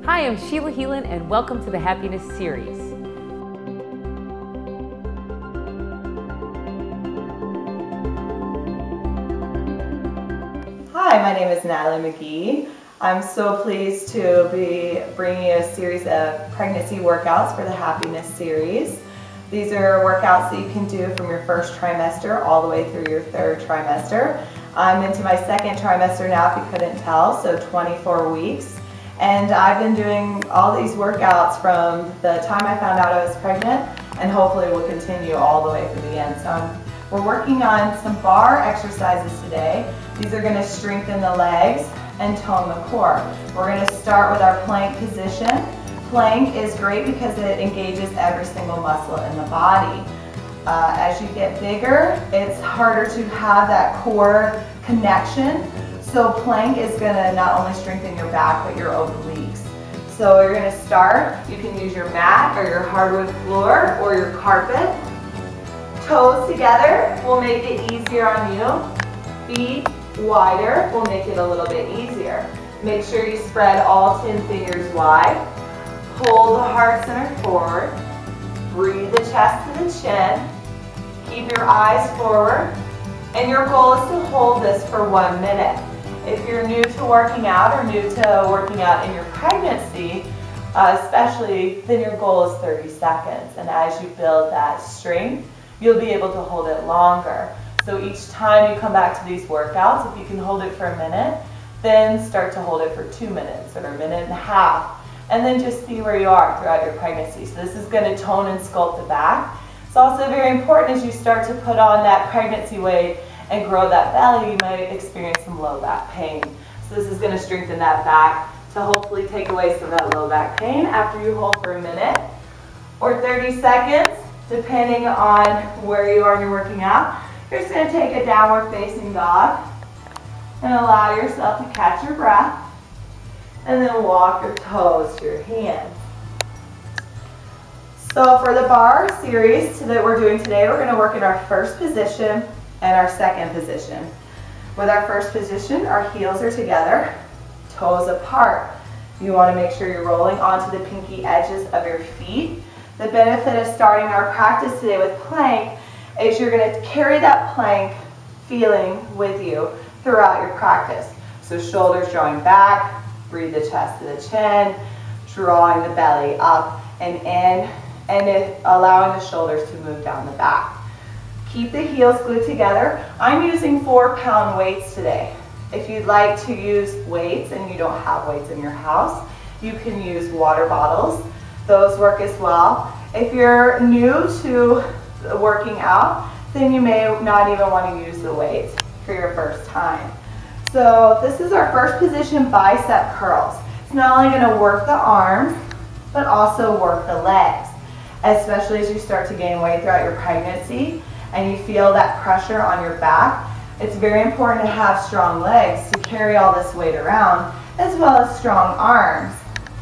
Hi, I'm Sheila Heelan and welcome to the Happiness Series. Hi, my name is Natalie McGee. I'm so pleased to be bringing you a series of pregnancy workouts for the Happiness Series. These are workouts that you can do from your first trimester all the way through your third trimester. I'm into my second trimester now, if you couldn't tell, so 24 weeks. And I've been doing all these workouts from the time I found out I was pregnant, and hopefully will continue all the way to the end. So we're working on some bar exercises today. These are going to strengthen the legs and tone the core. We're going to start with our plank position. Plank is great because it engages every single muscle in the body. As you get bigger, it's harder to have that core connection. So plank is going to not only strengthen your back, but your obliques. So you're going to start. You can use your mat or your hardwood floor or your carpet. Toes together will make it easier on you. Feet wider will make it a little bit easier. Make sure you spread all 10 fingers wide. Hold the heart center forward. Breathe the chest to the chin. Keep your eyes forward. And your goal is to hold this for 1 minute. If you're new to working out or new to working out in your pregnancy, especially, then your goal is 30 seconds. And as you build that strength, you'll be able to hold it longer. So each time you come back to these workouts, if you can hold it for a minute, then start to hold it for 2 minutes or a minute and a half. And then just see where you are throughout your pregnancy. So this is going to tone and sculpt the back. It's also very important as you start to put on that pregnancy weight and grow that belly, you might experience some low back pain. So this is going to strengthen that back to hopefully take away some of that low back pain after you hold for a minute or 30 seconds, depending on where you are in your working out. You're just going to take a downward facing dog and allow yourself to catch your breath and then walk your toes to your hands. So for the bar series that we're doing today, we're going to work in our first position and our second position. With our first position, our heels are together, toes apart. You want to make sure you're rolling onto the pinky edges of your feet. The benefit of starting our practice today with plank is you're going to carry that plank feeling with you throughout your practice. So shoulders drawing back, breathe the chest to the chin, drawing the belly up and in, and allowing the shoulders to move down the back. Keep the heels glued together. I'm using 4-pound weights today. If you'd like to use weights and you don't have weights in your house, you can use water bottles. Those work as well. If you're new to working out, then you may not even want to use the weights for your first time. So this is our first position, bicep curls. It's not only going to work the arms, but also work the legs, especially as you start to gain weight throughout your pregnancy and you feel that pressure on your back. It's very important to have strong legs to carry all this weight around, as well as strong arms,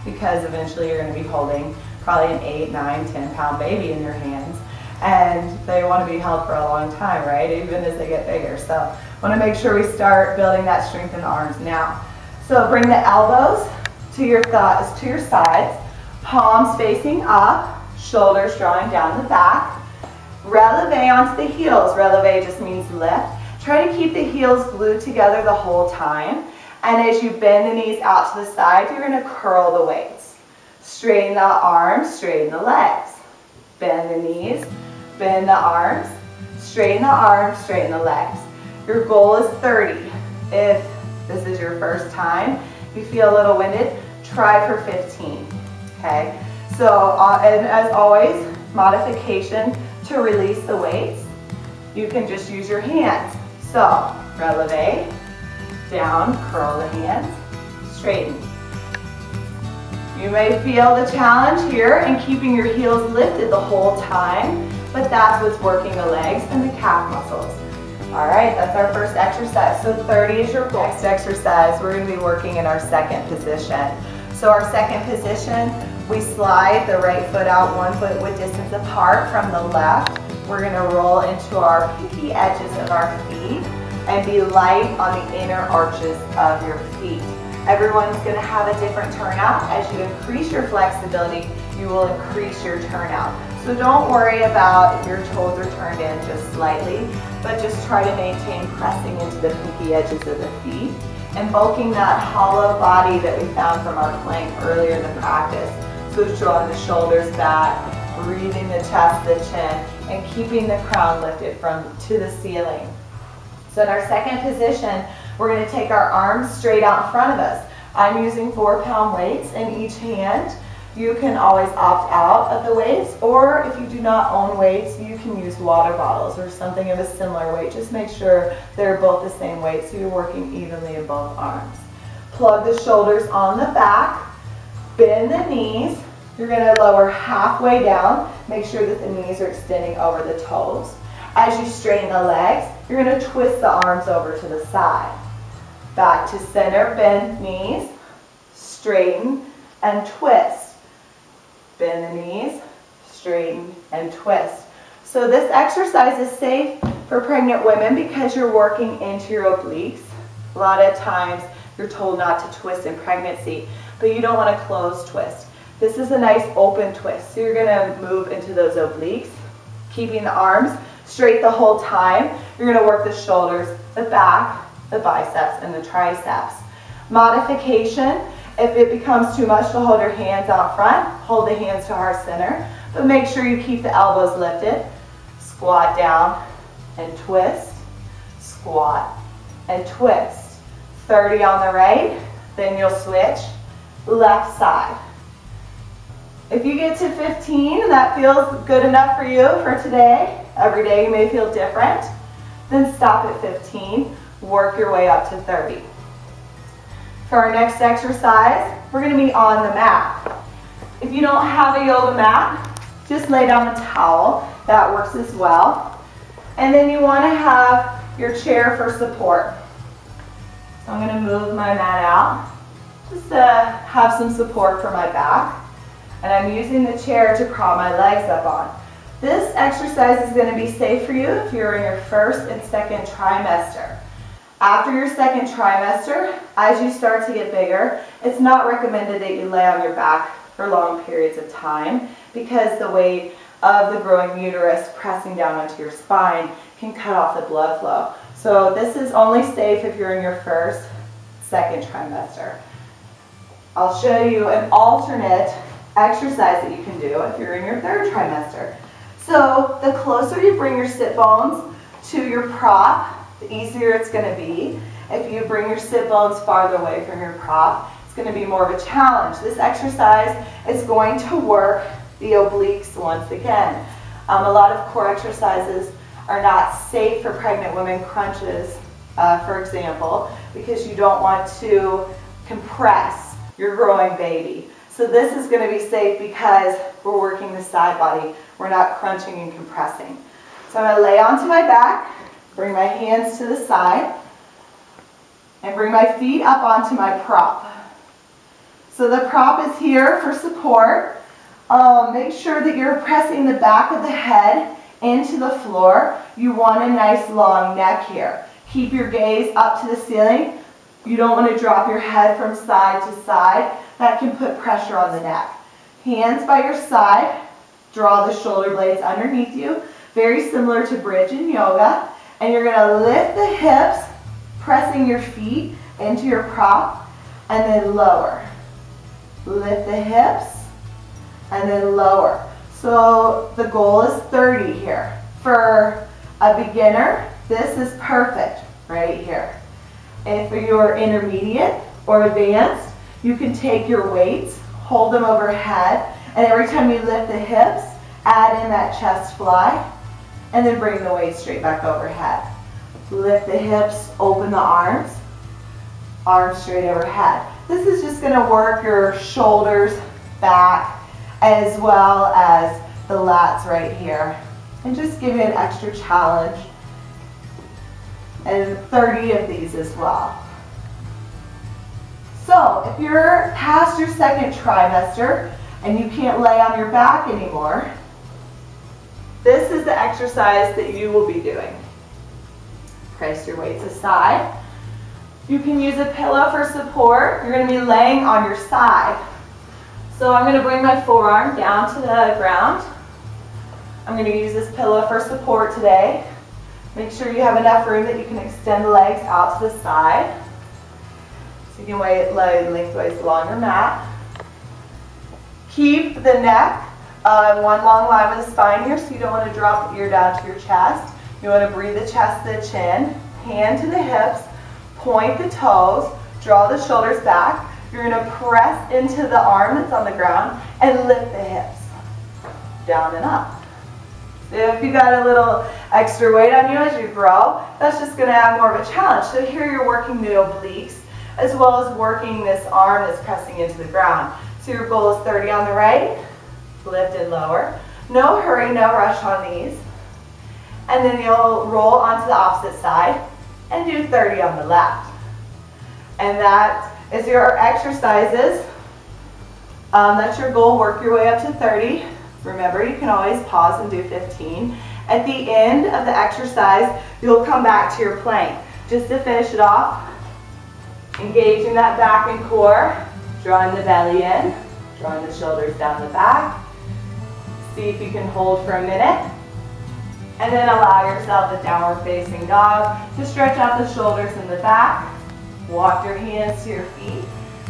because eventually you're going to be holding probably an 8, 9, 10-pound baby in your hands, and they want to be held for a long time, right, even as they get bigger. So I want to make sure we start building that strength in the arms now. So bring the elbows to your sides, palms facing up, shoulders drawing down the back. Releve onto the heels. Releve just means lift. Try to keep the heels glued together the whole time. And as you bend the knees out to the side, you're going to curl the weights. Straighten the arms, straighten the legs. Bend the knees, bend the arms, straighten the legs. Your goal is 30. If this is your first time, you feel a little winded, try for 15. Okay? So, and as always, modification to release the weights. You can just use your hands. So, releve, down, curl the hands, straighten. You may feel the challenge here in keeping your heels lifted the whole time, but that's what's working the legs and the calf muscles. All right, that's our first exercise. So 30 is your goal. Next exercise, we're going to be working in our second position. So our second position, we slide the right foot out 1 foot width distance apart from the left. We're going to roll into our pinky edges of our feet and be light on the inner arches of your feet. Everyone's going to have a different turnout. As you increase your flexibility, you will increase your turnout. So don't worry about if your toes are turned in just slightly, but just try to maintain pressing into the pinky edges of the feet, invoking that hollow body that we found from our plank earlier in the practice. So drawing the shoulders back, breathing the chest, the chin, and keeping the crown lifted to the ceiling. So in our second position, we're going to take our arms straight out in front of us. I'm using 4-pound weights in each hand. You can always opt out of the weights, or if you do not own weights, you can use water bottles or something of a similar weight. Just make sure they're both the same weight so you're working evenly in both arms. Plug the shoulders on the back, bend the knees. You're going to lower halfway down. Make sure that the knees are extending over the toes. As you straighten the legs, you're going to twist the arms over to the side. Back to center, bend knees, straighten and twist. Bend the knees, straighten and twist. So this exercise is safe for pregnant women because you're working into your obliques. A lot of times you're told not to twist in pregnancy, but you don't want to close twist. This is a nice open twist. So you're going to move into those obliques, keeping the arms straight the whole time. You're going to work the shoulders, the back, the biceps, and the triceps. Modification, if it becomes too much to hold your hands out front, hold the hands to heart center, but make sure you keep the elbows lifted. Squat down and twist, squat and twist. 30 on the right, then you'll switch left side. If you get to 15 and that feels good enough for you for today, every day you may feel different, then stop at 15, work your way up to 30. For our next exercise, we're going to be on the mat. If you don't have a yoga mat, just lay down a towel. That works as well. And then you want to have your chair for support. So I'm going to move my mat out just to have some support for my back. And I'm using the chair to prop my legs up on. This exercise is going to be safe for you if you're in your first and second trimester. After your second trimester, as you start to get bigger, it's not recommended that you lay on your back for long periods of time because the weight of the growing uterus pressing down onto your spine can cut off the blood flow. So this is only safe if you're in your first, second trimester. I'll show you an alternate exercise that you can do if you're in your third trimester. So the closer you bring your sit bones to your prop, the easier it's going to be. If you bring your sit bones farther away from your prop, it's going to be more of a challenge. This exercise is going to work the obliques once again. A lot of core exercises are not safe for pregnant women, crunches, for example, because you don't want to compress your growing baby. So this is going to be safe because we're working the side body. We're not crunching and compressing. So I'm going to lay onto my back, bring my hands to the side, and bring my feet up onto my prop. So the prop is here for support. Make sure that you're pressing the back of the head into the floor. You want a nice long neck here. Keep your gaze up to the ceiling. You don't want to drop your head from side to side. That can put pressure on the neck. Hands by your side. Draw the shoulder blades underneath you. Very similar to bridge in yoga. And you're going to lift the hips, pressing your feet into your prop, and then lower. Lift the hips, and then lower. So the goal is 30 here. For a beginner, this is perfect right here. If you're intermediate or advanced, you can take your weights, hold them overhead, and every time you lift the hips, add in that chest fly, and then bring the weight straight back overhead. Lift the hips, open the arms straight overhead. This is just going to work your shoulders back as well as the lats right here, and just give you an extra challenge. And 30 of these as well. So if you're past your second trimester and you can't lay on your back anymore, this is the exercise that you will be doing. Press your weights aside. You can use a pillow for support. You're going to be laying on your side. So I'm going to bring my forearm down to the ground. I'm going to use this pillow for support today. Make sure you have enough room that you can extend the legs out to the side. So you can lay lengthways along your mat. Keep the neck on one long line with the spine here, so you don't want to drop the ear down to your chest. You want to breathe the chest to the chin, hand to the hips, point the toes, draw the shoulders back. You're going to press into the arm that's on the ground and lift the hips down and up. If you got a little extra weight on you as you grow, that's just going to add more of a challenge. So here you're working the obliques as well as working this arm that's pressing into the ground. So your goal is 30 on the right, lift and lower. No hurry, no rush on these. And then you'll roll onto the opposite side and do 30 on the left. And that is your exercises. That's your goal. Work your way up to 30. Remember, you can always pause and do 15. At the end of the exercise, you'll come back to your plank. Just to finish it off, engaging that back and core, drawing the belly in, drawing the shoulders down the back. See if you can hold for a minute. And then allow yourself a downward facing dog to stretch out the shoulders in the back. Walk your hands to your feet.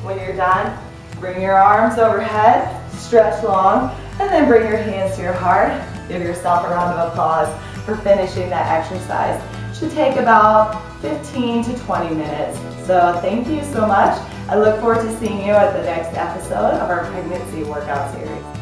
When you're done, bring your arms overhead, stretch long, and then bring your hands to your heart. Give yourself a round of applause for finishing that exercise. It should take about 15 to 20 minutes. So thank you so much. I look forward to seeing you at the next episode of our pregnancy workout series.